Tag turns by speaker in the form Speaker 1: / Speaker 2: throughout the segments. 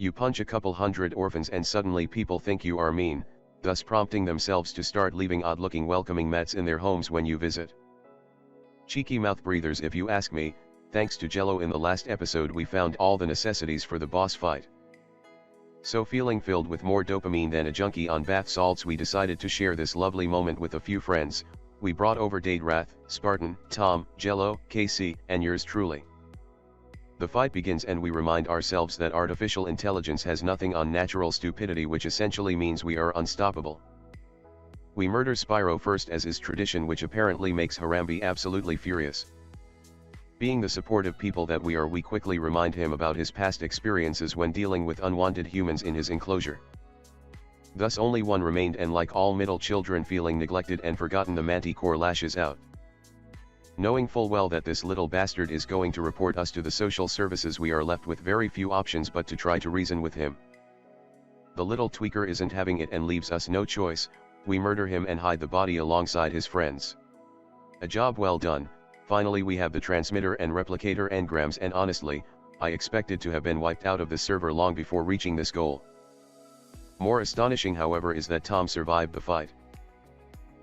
Speaker 1: You punch a couple hundred orphans and suddenly people think you are mean, thus prompting themselves to start leaving odd-looking welcoming mats in their homes when you visit. Cheeky mouth breathers if you ask me. Thanks to Jello in the last episode we found all the necessities for the boss fight. So feeling filled with more dopamine than a junkie on bath salts, we decided to share this lovely moment with a few friends. We brought over Datewrath, Spartan, Tom, Jello, Casey, and yours truly. The fight begins and we remind ourselves that artificial intelligence has nothing on natural stupidity, which essentially means we are unstoppable. We murder Spyro first as is tradition, which apparently makes Harambe absolutely furious. Being the supportive people that we are, we quickly remind him about his past experiences when dealing with unwanted humans in his enclosure. Thus only one remained, and like all middle children feeling neglected and forgotten, the Manticore lashes out. Knowing full well that this little bastard is going to report us to the social services, we are left with very few options but to try to reason with him. The little tweaker isn't having it and leaves us no choice. We murder him and hide the body alongside his friends. A job well done. Finally we have the transmitter and replicator engrams, and honestly, I expected to have been wiped out of the server long before reaching this goal. More astonishing however is that Tom survived the fight.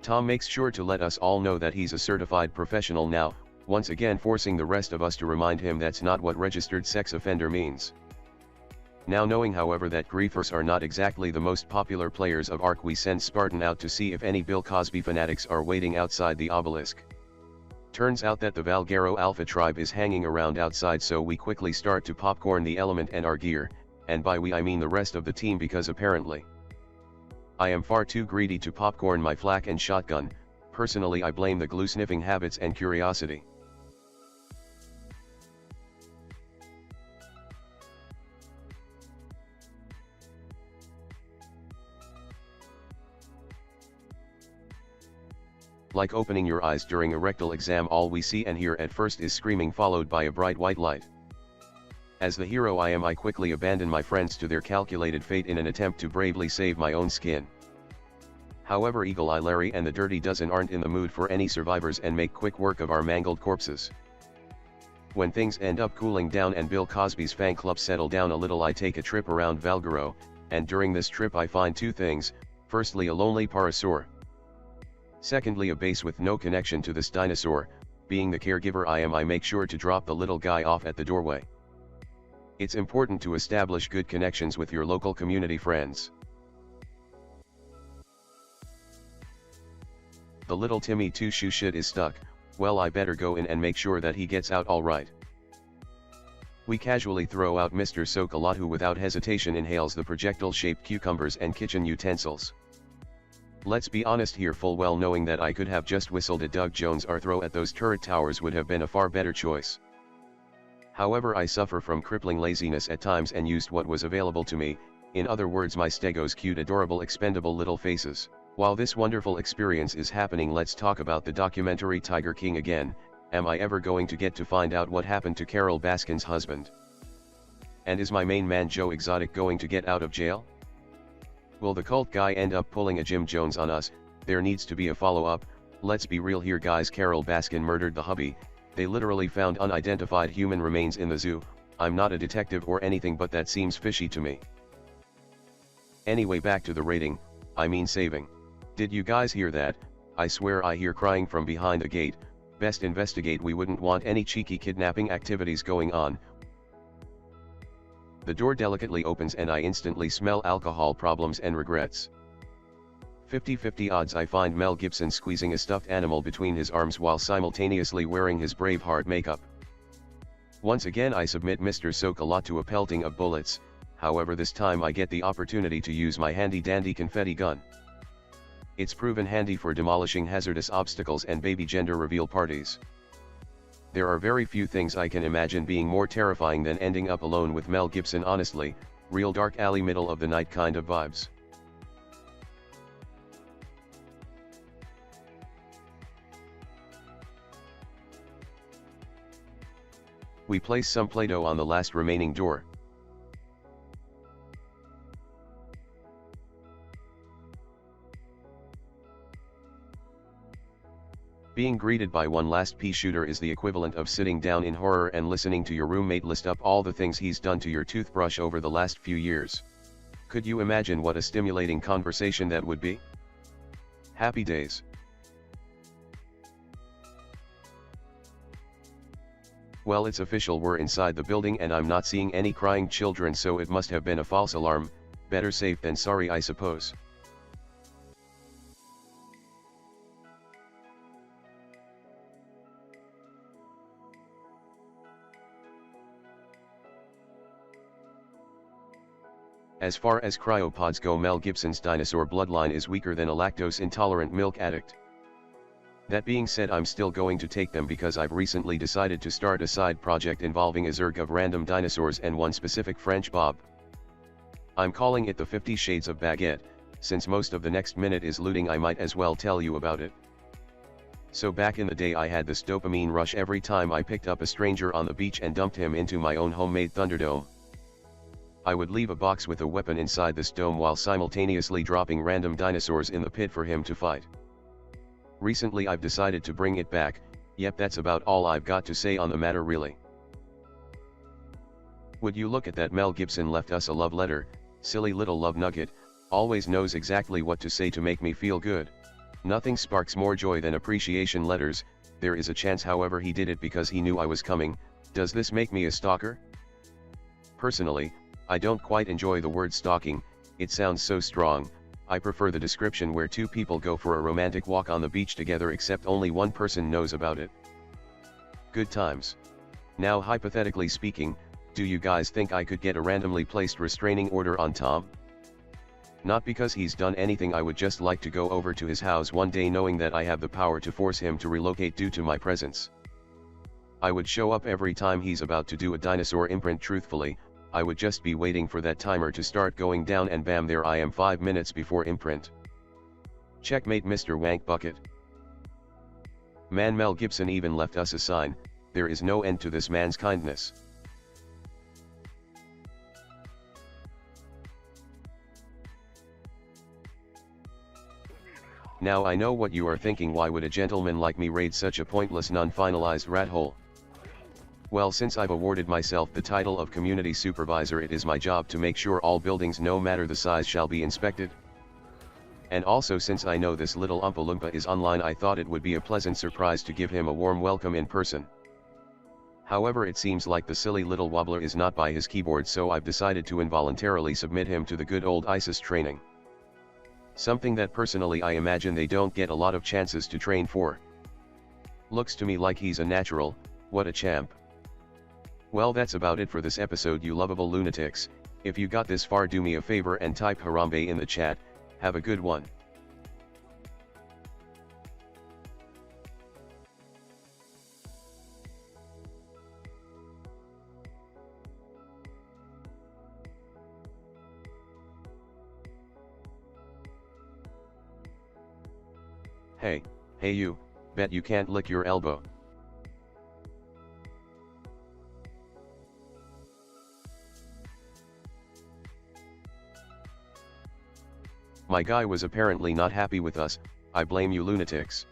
Speaker 1: Tom makes sure to let us all know that he's a certified professional now, once again forcing the rest of us to remind him that's not what registered sex offender means. Now knowing however that griefers are not exactly the most popular players of Ark, we send Spartan out to see if any Bill Cosby fanatics are waiting outside the Obelisk. Turns out that the Valguero Alpha tribe is hanging around outside, so we quickly start to popcorn the element and our gear, and by we I mean the rest of the team, because apparently I am far too greedy to popcorn my flak and shotgun. Personally I blame the glue sniffing habits and curiosity. Like opening your eyes during a rectal exam, all we see and hear at first is screaming followed by a bright white light. As the hero I am, I quickly abandon my friends to their calculated fate in an attempt to bravely save my own skin. However, Eagle Eye Larry and the Dirty Dozen aren't in the mood for any survivors and make quick work of our mangled corpses. When things end up cooling down and Bill Cosby's fan club settle down a little, I take a trip around Valguero, and during this trip I find two things. Firstly, a lonely parasaur. Secondly, a base with no connection to this dinosaur. Being the caregiver I am, I make sure to drop the little guy off at the doorway. It's important to establish good connections with your local community friends. The little Timmy two-shoe shit is stuck. Well, I better go in and make sure that he gets out alright. We casually throw out Mr. Sokolot, who without hesitation inhales the projectile-shaped cucumbers and kitchen utensils. Let's be honest here, full well knowing that I could have just whistled at Doug Jones, or throw at those turret towers would have been a far better choice. However, I suffer from crippling laziness at times and used what was available to me, in other words my stegos, cute adorable expendable little faces. While this wonderful experience is happening, let's talk about the documentary Tiger King again. Am I ever going to get to find out what happened to Carol Baskin's husband? And is my main man Joe Exotic going to get out of jail? Will the cult guy end up pulling a Jim Jones on us? There needs to be a follow-up. Let's be real here guys, Carol Baskin murdered the hubby. They literally found unidentified human remains in the zoo. I'm not a detective or anything, but that seems fishy to me. Anyway, back to the raiding, I mean saving. Did you guys hear that? I swear I hear crying from behind the gate. Best investigate, we wouldn't want any cheeky kidnapping activities going on. The door delicately opens and I instantly smell alcohol problems and regrets. 50-50 odds I find Mel Gibson squeezing a stuffed animal between his arms while simultaneously wearing his Braveheart makeup. Once again I submit Mr. Sokolot to a pelting of bullets. However, this time I get the opportunity to use my handy dandy confetti gun. It's proven handy for demolishing hazardous obstacles and baby gender reveal parties. There are very few things I can imagine being more terrifying than ending up alone with Mel Gibson, honestly. Real dark alley middle of the night kind of vibes. We place some Play-Doh on the last remaining door. Being greeted by one last pea shooter is the equivalent of sitting down in horror and listening to your roommate list up all the things he's done to your toothbrush over the last few years. Could you imagine what a stimulating conversation that would be? Happy days. Well, it's official, we're inside the building and I'm not seeing any crying children, so it must have been a false alarm. Better safe than sorry, I suppose. As far as cryopods go, Mel Gibson's dinosaur bloodline is weaker than a lactose-intolerant milk addict. That being said, I'm still going to take them because I've recently decided to start a side project involving a zerg of random dinosaurs and one specific French Bob. I'm calling it the 50 Shades of Baguette. Since most of the next minute is looting, I might as well tell you about it. So back in the day I had this dopamine rush every time I picked up a stranger on the beach and dumped him into my own homemade Thunderdome. I would leave a box with a weapon inside this dome while simultaneously dropping random dinosaurs in the pit for him to fight. Recently I've decided to bring it back. Yep, that's about all I've got to say on the matter, really. Would you look at that, Mel Gibson left us a love letter. Silly little love nugget, always knows exactly what to say to make me feel good. Nothing sparks more joy than appreciation letters. There is a chance, however, he did it because he knew I was coming. Does this make me a stalker? Personally, I don't quite enjoy the word stalking. It sounds so strong. I prefer the description where two people go for a romantic walk on the beach together except only one person knows about it. Good times. Now, hypothetically speaking, do you guys think I could get a randomly placed restraining order on Tom? Not because he's done anything, I would just like to go over to his house one day knowing that I have the power to force him to relocate due to my presence. I would show up every time he's about to do a dinosaur imprint. Truthfully, I would just be waiting for that timer to start going down and bam, there I am 5 minutes before imprint. Checkmate, Mr. Wank Bucket. Man, Mel Gibson even left us a sign. There is no end to this man's kindness. Now I know what you are thinking, why would a gentleman like me raid such a pointless, non-finalized rat hole? Well, since I've awarded myself the title of community supervisor, it is my job to make sure all buildings, no matter the size, shall be inspected. And also, since I know this little Oompa Loompa is online, I thought it would be a pleasant surprise to give him a warm welcome in person. However, it seems like the silly little wobbler is not by his keyboard, so I've decided to involuntarily submit him to the good old ISIS training. Something that personally I imagine they don't get a lot of chances to train for. Looks to me like he's a natural. What a champ. Well, that's about it for this episode, you lovable lunatics. If you got this far, do me a favor and type Harambe in the chat. Have a good one. Hey you, bet you can't lick your elbow. My guy was apparently not happy with us. I blame you lunatics.